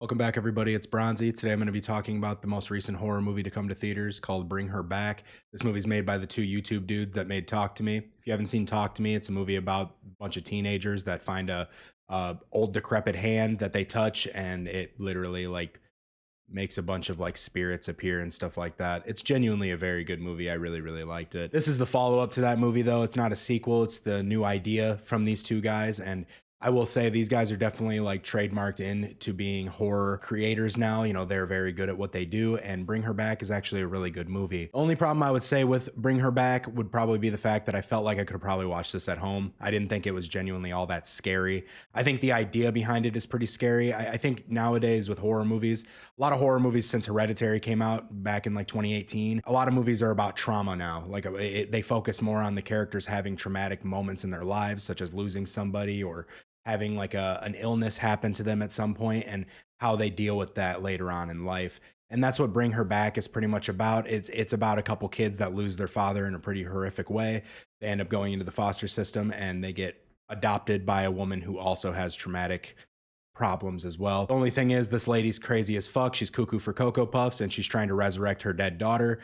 Welcome back, everybody. It's Bronzy. Today I'm going to be talking about the most recent horror movie to come to theaters called Bring Her Back. This movie's made by the two YouTube dudes that made Talk to Me. If you haven't seen Talk to Me, it's a movie about a bunch of teenagers that find a old decrepit hand that they touch, and it literally like makes a bunch of like spirits appear and stuff like that. It's genuinely a very good movie. I really, really liked it. This is the follow up to that movie, though. It's not a sequel, it's the new idea from these two guys. And I will say these guys are definitely like trademarked into being horror creators now. You know, they're very good at what they do, and Bring Her Back is actually a really good movie. The only problem I would say with Bring Her Back would probably be the fact that I felt like I could have probably watched this at home. I didn't think it was genuinely all that scary. I think the idea behind it is pretty scary. I think nowadays with horror movies, a lot of horror movies since Hereditary came out back in like 2018, a lot of movies are about trauma now. Like they focus more on the characters having traumatic moments in their lives, such as losing somebody or having like an illness happen to them at some point and how they deal with that later on in life. And that's what Bring Her Back is pretty much about. It's about a couple kids that lose their father in a pretty horrific way. They end up going into the foster system and they get adopted by a woman who also has traumatic problems as well. The only thing is, this lady's crazy as fuck. She's cuckoo for Cocoa Puffs, and she's trying to resurrect her dead daughter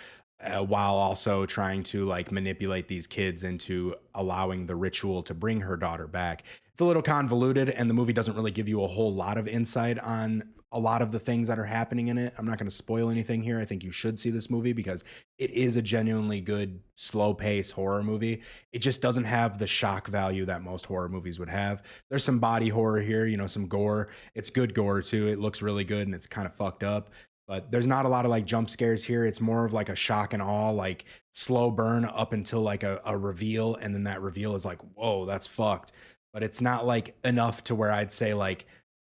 while also trying to like manipulate these kids into allowing the ritual to bring her daughter back. It's a little convoluted, and the movie doesn't really give you a whole lot of insight on a lot of the things that are happening in it. I'm not going to spoil anything here. I think you should see this movie because it is a genuinely good, slow pace horror movie. It just doesn't have the shock value that most horror movies would have. There's some body horror here, you know, some gore. It's good gore too. It looks really good and it's kind of fucked up. But there's not a lot of like jump scares here. It's more of like a shock and awe, like slow burn up until like a reveal. And then that reveal is like, whoa, that's fucked. But it's not like enough to where I'd say like,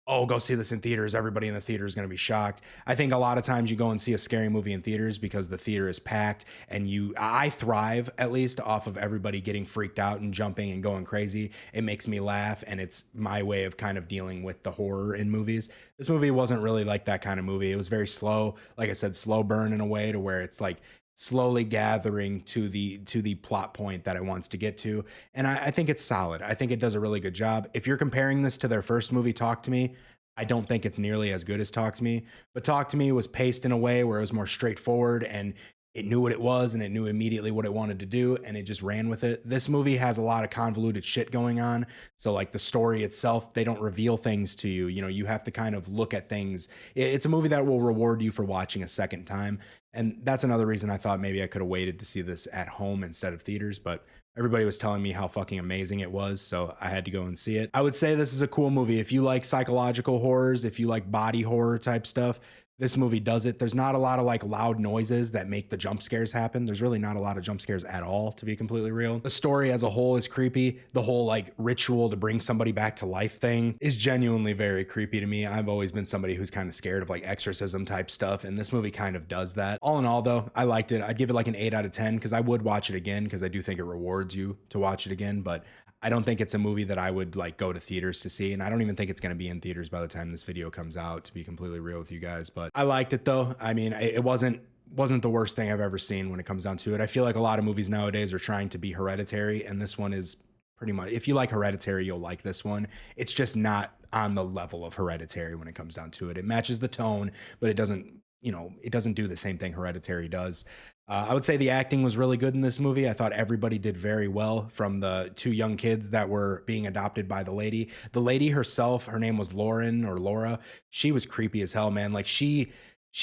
oh, go see this in theaters. Everybody in the theater is going to be shocked. I think a lot of times you go and see a scary movie in theaters because the theater is packed, and I thrive at least off of everybody getting freaked out and jumping and going crazy. It makes me laugh, and it's my way of kind of dealing with the horror in movies. This movie wasn't really like that kind of movie. It was very slow, like I said, slow burn in a way to where it's like slowly gathering to the plot point that it wants to get to. And I think it's solid. I think it does a really good job. If you're comparing this to their first movie, Talk to Me, I don't think it's nearly as good as Talk to Me. But Talk to Me was paced in a way where it was more straightforward, and it knew what it was and it knew immediately what it wanted to do, and it just ran with it. This movie has a lot of convoluted shit going on. So like the story itself, they don't reveal things to you. You know, you have to kind of look at things. It's a movie that will reward you for watching a second time. And that's another reason I thought maybe I could have waited to see this at home instead of theaters, but everybody was telling me how fucking amazing it was, so I had to go and see it. I would say this is a cool movie. If you like psychological horrors, if you like body horror type stuff, this movie does it. There's not a lot of like loud noises that make the jump scares happen. There's really not a lot of jump scares at all, to be completely real. The story as a whole is creepy. The whole like ritual to bring somebody back to life thing is genuinely very creepy to me. I've always been somebody who's kind of scared of like exorcism type stuff, and this movie kind of does that. All in all, though, I liked it. I'd give it like an 8 out of 10 because I would watch it again because I do think it rewards you to watch it again, but I don't think it's a movie that I would like go to theaters to see. And I don't even think it's going to be in theaters by the time this video comes out, to be completely real with you guys. But I liked it though. I mean, it wasn't the worst thing I've ever seen when it comes down to it. I feel like a lot of movies nowadays are trying to be Hereditary, and this one is pretty much, if you like Hereditary, you'll like this one. It's just not on the level of Hereditary when it comes down to it. It matches the tone, but it doesn't, you know, it doesn't do the same thing Hereditary does. I would say the acting was really good in this movie. I thought everybody did very well, from the two young kids that were being adopted by the lady. The lady herself, her name was Lauren or Laura. She was creepy as hell, man. Like she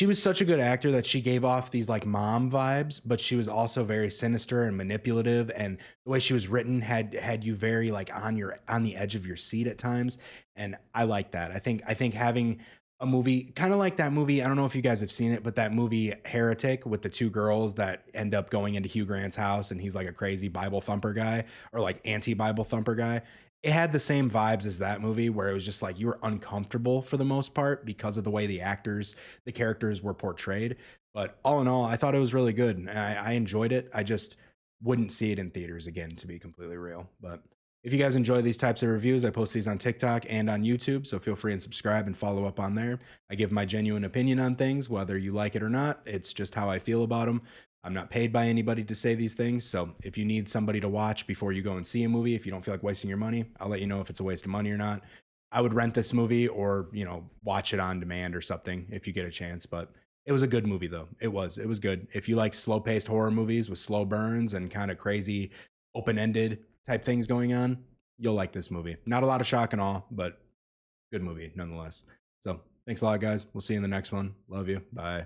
was such a good actor that she gave off these like mom vibes, but she was also very sinister and manipulative. And the way she was written had you very like on the edge of your seat at times. And I like that. I think having a movie kind of like that movie, I don't know if you guys have seen it, but that movie Heretic with the two girls that end up going into Hugh Grant's house and he's like a crazy Bible thumper guy, or like anti-Bible thumper guy. It had the same vibes as that movie, where it was just like you were uncomfortable for the most part because of the way the characters were portrayed. But all in all, I thought it was really good, and I enjoyed it. I just wouldn't see it in theaters again, to be completely real. But if you guys enjoy these types of reviews, I post these on TikTok and on YouTube, so feel free and subscribe and follow up on there. I give my genuine opinion on things, whether you like it or not. It's just how I feel about them. I'm not paid by anybody to say these things, so if you need somebody to watch before you go and see a movie, if you don't feel like wasting your money, I'll let you know if it's a waste of money or not. I would rent this movie or, you know, watch it on demand or something if you get a chance. But it was a good movie though. It was good. If you like slow paced horror movies with slow burns and kind of crazy open ended type things going on, you'll like this movie. Not a lot of shock and awe, but good movie nonetheless. So thanks a lot, guys. We'll see you in the next one. Love you. Bye.